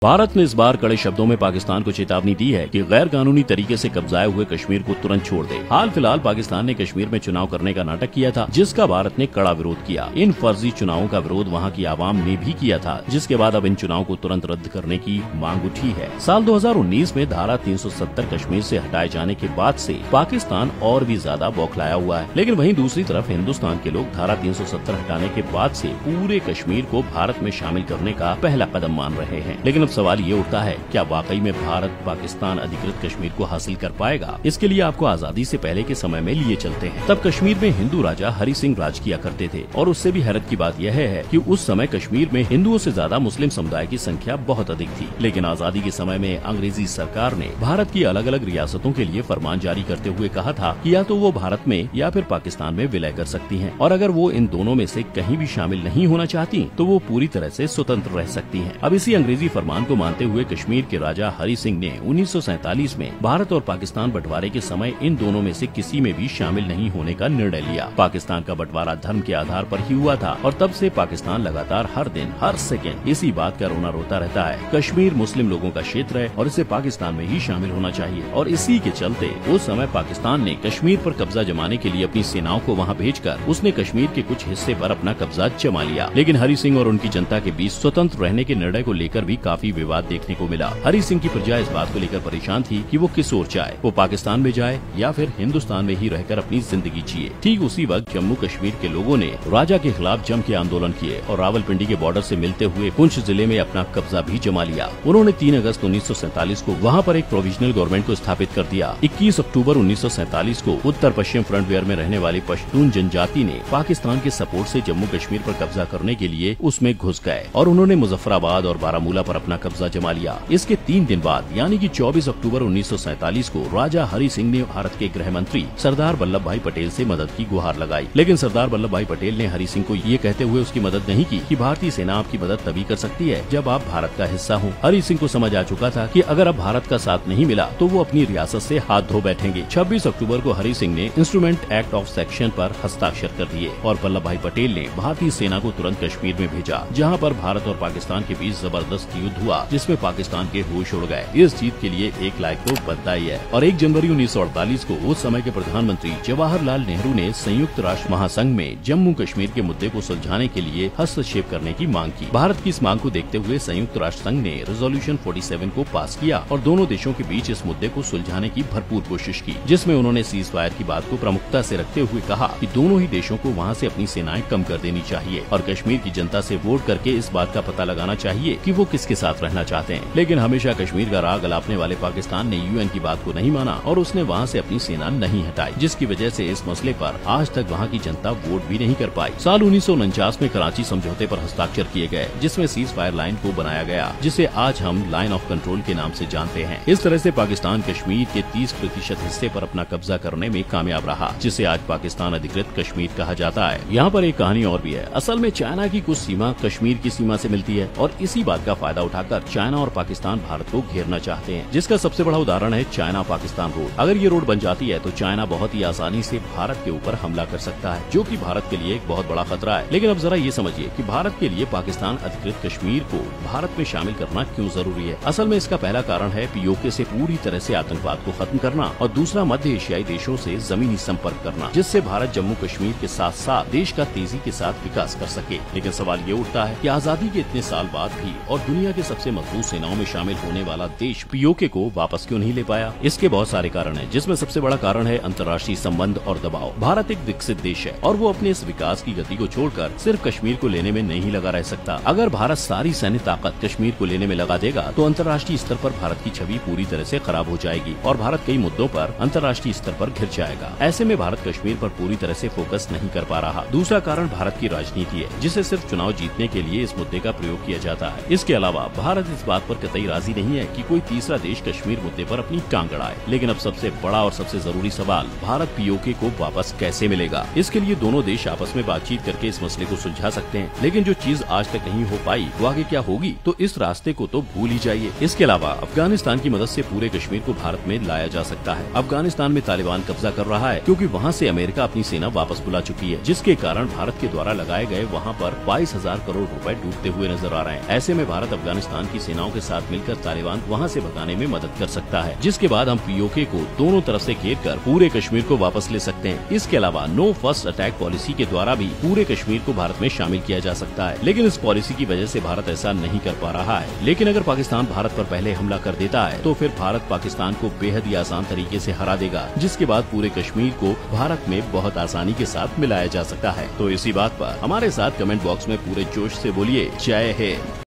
भारत ने इस बार कड़े शब्दों में पाकिस्तान को चेतावनी दी है कि गैर कानूनी तरीके से कब्जाए हुए कश्मीर को तुरंत छोड़ दे। हाल फिलहाल पाकिस्तान ने कश्मीर में चुनाव करने का नाटक किया था, जिसका भारत ने कड़ा विरोध किया। इन फर्जी चुनावों का विरोध वहां की आवाम ने भी किया था, जिसके बाद अब इन चुनाव को तुरंत रद्द करने की मांग उठी है। साल 2019 में धारा 370 कश्मीर से हटाए जाने के बाद से पाकिस्तान और भी ज्यादा बौखलाया हुआ है। लेकिन वहीं दूसरी तरफ हिंदुस्तान के लोग धारा 370 हटाने के बाद से पूरे कश्मीर को भारत में शामिल करने का पहला कदम मान रहे हैं। लेकिन अब सवाल ये उठता है, क्या वाकई में भारत पाकिस्तान अधिकृत कश्मीर को हासिल कर पाएगा? इसके लिए आपको आजादी से पहले के समय में लिए चलते हैं। तब कश्मीर में हिंदू राजा हरि सिंह राज किया करते थे, और उससे भी हैरत की बात यह है कि उस समय कश्मीर में हिंदुओं से ज्यादा मुस्लिम समुदाय की संख्या बहुत अधिक थी। लेकिन आजादी के समय में अंग्रेजी सरकार ने भारत की अलग अलग रियासतों के लिए फरमान जारी करते हुए कहा था कि या तो वो भारत में या फिर पाकिस्तान में विलय कर सकती हैं, और अगर वो इन दोनों में से कहीं भी शामिल नहीं होना चाहती तो वो पूरी तरह से स्वतंत्र रह सकती हैं। अब इसी अंग्रेजी फरमान को मानते हुए कश्मीर के राजा हरि सिंह ने 1947 में भारत और पाकिस्तान बंटवारे के समय इन दोनों में से किसी में भी शामिल नहीं होने का निर्णय लिया। पाकिस्तान का बंटवारा धर्म के आधार पर ही हुआ था, और तब से पाकिस्तान लगातार हर दिन हर सेकेंड इसी बात का रोना रोता रहता है। कश्मीर मुस्लिम लोगों का क्षेत्र है और इसे पाकिस्तान में ही शामिल होना चाहिए, और इसी के चलते उस समय पाकिस्तान ने कश्मीर पर कब्जा जमाने के लिए अपनी सेनाओं को वहाँ भेजकर उसने कश्मीर के कुछ हिस्से पर अपना कब्जा जमा लिया। लेकिन हरि सिंह और उनकी जनता के बीच स्वतंत्र रहने के निर्णय को लेकर भी काफी विवाद देखने को मिला। हरि सिंह की प्रजा इस बात को लेकर परेशान थी कि वो किस ओर जाए, वो पाकिस्तान में जाए या फिर हिंदुस्तान में ही रहकर अपनी जिंदगी जिए। ठीक उसी वक्त जम्मू कश्मीर के लोगों ने राजा के खिलाफ जम के आंदोलन किए और रावलपिंडी के बॉर्डर से मिलते हुए पुंछ जिले में अपना कब्जा भी जमा लिया। उन्होंने 3 अगस्त 1947 को वहाँ पर एक प्रोविजनल गवर्नमेंट को स्थापित कर दिया। 21 अक्टूबर 1947 को उत्तर पश्चिम फ्रंटियर में रहने वाली पश्तून जनजाति ने पाकिस्तान के सपोर्ट से जम्मू कश्मीर पर कब्जा करने के लिए उसमें घुस गए, और उन्होंने मुजफ्फराबाद और बारामूला पर अपना कब्जा जमा लिया। इसके 3 दिन बाद यानी कि 24 अक्टूबर 1947 को राजा हरि सिंह ने भारत के गृह मंत्री सरदार वल्लभ भाई पटेल से मदद की गुहार लगाई। लेकिन सरदार वल्लभ भाई पटेल ने हरि सिंह को ये कहते हुए उसकी मदद नहीं की कि भारतीय सेना आपकी मदद तभी कर सकती है जब आप भारत का हिस्सा हो। हरि सिंह को समझ आ चुका था कि अगर अब भारत का साथ नहीं मिला तो वो अपनी रियासत से हाथ धो बैठेंगे। 26 अक्टूबर को हरि सिंह ने इंस्ट्रूमेंट एक्ट ऑफ सेक्शन पर हस्ताक्षर कर दिए, और वल्लभ भाई पटेल ने भारतीय सेना को तुरंत कश्मीर में भेजा, जहाँ पर भारत और पाकिस्तान के बीच जबरदस्त युद्ध हुआ, जिसमें पाकिस्तान के होश उड़ गए। इस जीत के लिए एक लायक तो बधाई है। और 1 जनवरी 1948 को उस समय के प्रधानमंत्री जवाहरलाल नेहरू ने संयुक्त राष्ट्र महासंघ में जम्मू कश्मीर के मुद्दे को सुलझाने के लिए हस्तक्षेप करने की मांग की। भारत की इस मांग को देखते हुए संयुक्त राष्ट्र संघ ने रेजोल्यूशन 47 को पास किया और दोनों देशों के बीच इस मुद्दे को सुलझाने की भरपूर कोशिश की, जिसमें उन्होंने सीज फायर की बात को प्रमुखता से रखते हुए कहा कि दोनों ही देशों को वहाँ से अपनी सेनाएं कम कर देनी चाहिए, और कश्मीर की जनता से वोट करके इस बात का पता लगाना चाहिए कि वो किसके साथ रहना चाहते हैं। लेकिन हमेशा कश्मीर का राग अलापने वाले पाकिस्तान ने यूएन की बात को नहीं माना और उसने वहाँ से अपनी सेना नहीं हटाई, जिसकी वजह से इस मसले पर आज तक वहाँ की जनता वोट भी नहीं कर पाई। साल 1949 में कराची समझौते पर हस्ताक्षर किए गए, जिसमें सीज फायर लाइन को बनाया गया, जिसे आज हम लाइन ऑफ कंट्रोल के नाम से जानते हैं। इस तरह से पाकिस्तान कश्मीर के 30% हिस्से पर अपना कब्जा करने में कामयाब रहा, जिसे आज पाकिस्तान अधिकृत कश्मीर कहा जाता है। यहाँ पर एक कहानी और भी है। असल में चाइना की कुछ सीमा कश्मीर की सीमा से मिलती है, और इसी बात का फायदा उठाकर चाइना और पाकिस्तान भारत को घेरना चाहते हैं, जिसका सबसे बड़ा उदाहरण है चाइना पाकिस्तान रोड। अगर ये रोड बन जाती है तो चाइना बहुत ही आसानी से भारत के ऊपर हमला कर सकता है, जो कि भारत के लिए एक बहुत बड़ा खतरा है। लेकिन अब जरा ये समझिए कि भारत के लिए पाकिस्तान अधिकृत कश्मीर को भारत में शामिल करना क्यों जरूरी है। असल में इसका पहला कारण है पीओके से पूरी तरह से आतंकवाद को खत्म करना, और दूसरा मध्य एशियाई देशों से जमीनी संपर्क करना, जिससे भारत जम्मू कश्मीर के साथ साथ देश का तेजी के साथ विकास कर सके। लेकिन सवाल ये उठता है कि आजादी के इतने साल बाद भी और दुनिया के सबसे मजबूत सेनाओं में शामिल होने वाला देश पीओके को वापस क्यों नहीं ले पाया। इसके बहुत सारे कारण हैं, जिसमें सबसे बड़ा कारण है अंतर्राष्ट्रीय संबंध और दबाव। भारत एक विकसित देश है और वो अपने इस विकास की गति को छोड़कर सिर्फ कश्मीर को लेने में नहीं लगा रह सकता। अगर भारत सारी सैन्य ताकत कश्मीर को लेने में लगा देगा तो अंतर्राष्ट्रीय स्तर पर भारत की छवि पूरी तरह से खराब हो जाएगी, और भारत कई मुद्दों पर अंतर्राष्ट्रीय स्तर पर घिर जाएगा। ऐसे में भारत कश्मीर पर पूरी तरह से फोकस नहीं कर पा रहा। दूसरा कारण भारत की राजनीति है, जिसे सिर्फ चुनाव जीतने के लिए इस मुद्दे का प्रयोग किया जाता है। इसके अलावा भारत इस बात पर कतई राजी नहीं है कि कोई तीसरा देश कश्मीर मुद्दे पर अपनी टांग अड़ाए। लेकिन अब सबसे बड़ा और सबसे जरूरी सवाल, भारत पीओके को वापस कैसे मिलेगा। इसके लिए दोनों देश आपस में बातचीत करके इस मसले को सुलझा सकते हैं, लेकिन जो चीज आज तक नहीं हो पाई वो आगे क्या होगी, तो इस रास्ते को तो भूल ही जाइए। इसके अलावा अफगानिस्तान की मदद से पूरे कश्मीर को भारत में लाया जा सकता है। अफगानिस्तान में तालिबान कब्जा कर रहा है, क्योंकि वहाँ से अमेरिका अपनी सेना वापस बुला चुकी है, जिसके कारण भारत के द्वारा लगाए गए वहाँ पर 22,000 करोड़ रुपए डूबते हुए नजर आ रहे हैं। ऐसे में भारत अफगानिस्तान पाकिस्तान की सेनाओं के साथ मिलकर तालिबान वहाँ से भगाने में मदद कर सकता है, जिसके बाद हम पीओके को दोनों तरफ से घेर कर पूरे कश्मीर को वापस ले सकते हैं। इसके अलावा नो फर्स्ट अटैक पॉलिसी के द्वारा भी पूरे कश्मीर को भारत में शामिल किया जा सकता है, लेकिन इस पॉलिसी की वजह से भारत ऐसा नहीं कर पा रहा है। लेकिन अगर पाकिस्तान भारत पर पहले हमला कर देता है तो फिर भारत पाकिस्तान को बेहद ही आसान तरीके से हरा देगा, जिसके बाद पूरे कश्मीर को भारत में बहुत आसानी के साथ मिलाया जा सकता है। तो इसी बात पर हमारे साथ कमेंट बॉक्स में पूरे जोश से बोलिए जय हिंद।